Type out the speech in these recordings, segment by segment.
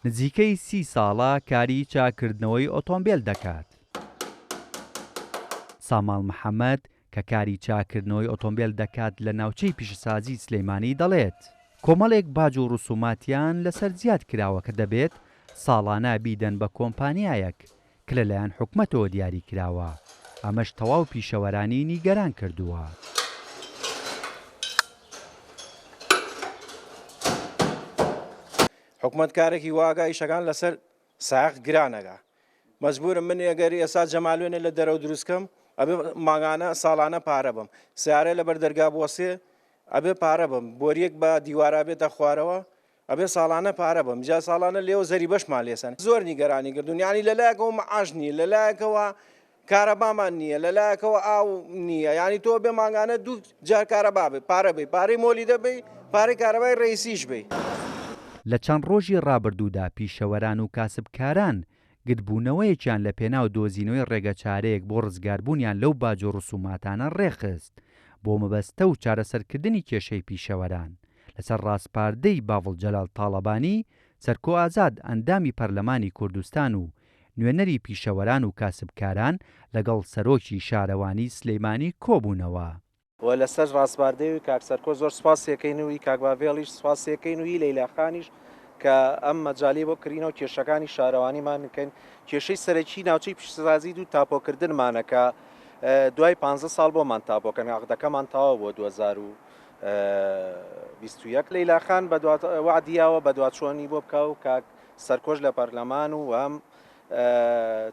نزیکەی 30 ساڵە کاری چاکردنەوەی ئۆتۆمبیل دەکات. ساماڵ محەممەد کە کاری چاکردنەوەی ئۆتۆمبیل دەکات لە ناوچەی پیشەسازی سلەیمانی دەڵێت کۆمەڵێک باج و ڕسوماتیان لەسەر زیاد کراوە کە دەبێت ساڵانە بیدەن بە کۆمپانیایەک کە لەلایەن حکومەتەوە دیاری کراوە. ئەمەش تەواو پیشەوەرانی نیگەران کردووە. حکومەتکارێکی واگە ئیشەکان لەسەر ساق گرانەکە مەجبورم من ئەگەری ئێستا جەمالوێنێ لە دەرەوە دروستکەم ئەبێ ماگانە ساڵانە پارە بم سیارە لەبەر دەرگا بۆسێ ئەبێ پارە بم بۆریەک بە دیوارە بێتە خوارەوە ئەبێ ساڵانە پارە بم جا ساڵانە لێوە زەری بەشمان لێسن زۆر نیگەرانی کردوون ینی لەلایەکەوە مەعاش نییە لەلایەکەوە کارەبامان نییە لەلایەکەوە ئاو نییە ینی تۆ بێ ماگانە دوو جار کارەبا بێ پارە بێ پارەی مۆلی دەبێ پارەی کارەبای ڕئیسیش بێ. لە چەند ڕۆژی ڕابردوودا پیشەوەران و کاسبکاران گرتبوونەوەیەکیان لە پێناو دۆزینەوەی ڕێگە چارەیەک بۆ ڕزگاربوونیان لەو باج و ڕسوماتانە ڕێخست بۆ مەبەستە و چارەسەرکردنی کێشەی پیشەوەران. لەسەر ڕاستپاردەی باوڵ جەلال تاڵەبانی سەرکۆ ئازاد ئەندامی پەرلەمانی کوردستان و نوێنەری پیشەوەران و کاسبکاران لەگەڵ سەرۆکی شارەوانی سلەیمانی کۆبوونەوە. و لەسەر ڕاستپاردەی و کاکسەرکۆ زۆر سوپاسیەکەینەوەی کاکباڤێڵیش سوپاسیەکەینەوەی لەیلاخانیش کە ئەم مەجای بۆ کڕینەوە کێشەکانی شارەوانیمان نکەین کێشەی سەرەکی ناوچەی پیشەسازی و تاپۆکردنمانەکە دوای 15 ساڵ بۆمان تاپۆکەن عقدەکەمان تاوە بۆ 2021 لەیلاخان وعدیاوە بە دواتچۆنی بۆ بکە و کاک سەرکۆش لە پەرلەمان و ئەم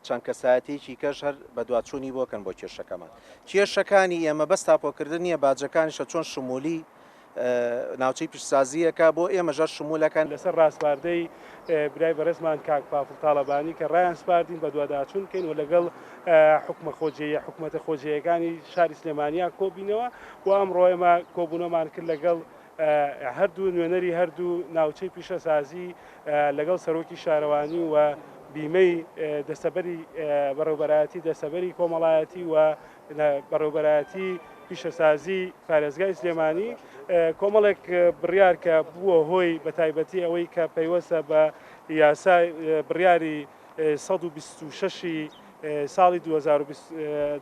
چەند کەسایەتێکی کەش هەر بە دواتچوونی بۆکەن بۆ کێشەکەمان. کێشەکانی ئێمە بەس تاپۆکردن نیە باجەکانیشە چۆن شمولی ناوچەی پیشسازیەکە بۆ ئێمە ژەر شمولەکان لەسەر ڕاستپاردەی برای بەڕێزمان کاک پافڵ تاڵەبانی کە ڕایان سپاردین بە دوواداچوون بکەین و لەگەڵ حکومەتە خۆجیەکانی شاری سلێمانیا کۆبینەوە و ئەمڕۆ ئێمە کۆبوونەمان کرد لەگەڵ هەردوو نوێنەری هەردوو ناوچەی پیشەسازی لەگەڵ سەرۆکی شارەوانی و بیمەی دەستەبەری بەڕێوەبەرایەتی دەستەبەری کۆمەڵایەتی و بەڕێوەبەرایەتی پیشەسازی پارێزگای سلێمانی کۆمەڵێک بڕیار کە بووە هۆی بە تایبەتی ئەوەی کە پەیوەستە بە یاسای بڕیاری 126 ساڵی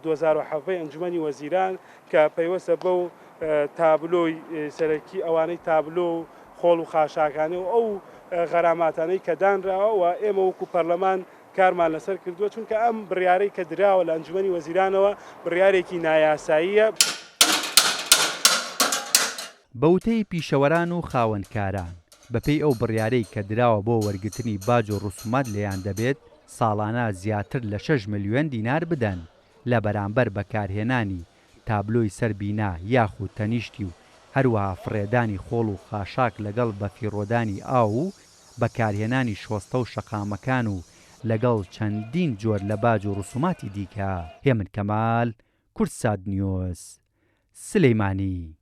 2007 ئەنجومەنی وەزیران کە پەیوەستە بەو تابلۆی سەرەکی ئەوانەی تابلۆ و خۆڵ و خاشاکانە و ئەو غەراماتانەی کە دانراوە و ئێمە وەکو پەرلەمان کارمان لەسەر کردووە چونکە ئەم بڕیارەی کە دراوە لە ئەنجومەنی وەزیرانەوە بڕیارێکی نایاساییە. بەوتەی پیشەوەران و خاوەنکاران بەپێی ئەو بڕیارەی کە دراوە بۆ وەرگرتنی باج و ڕسومات لێیان دەبێت ساڵانە زیاتر لە 6 ملیۆن دینار بدەن لە بەرامبەر بەکارهێنانی تابلۆی سەربینا یاخود تەنیشتی و هەروەها فڕێدانی خۆڵ و خاشاک لەگەڵ بەفیڕۆدانی ئاو و بەکارهێنانی شۆستە و شەقامەکان و لەگەڵ چەندین جۆر لە باج و ڕسوماتی دیکە. هێمن کەمال، کورتساد نیۆز، سلەیمانی.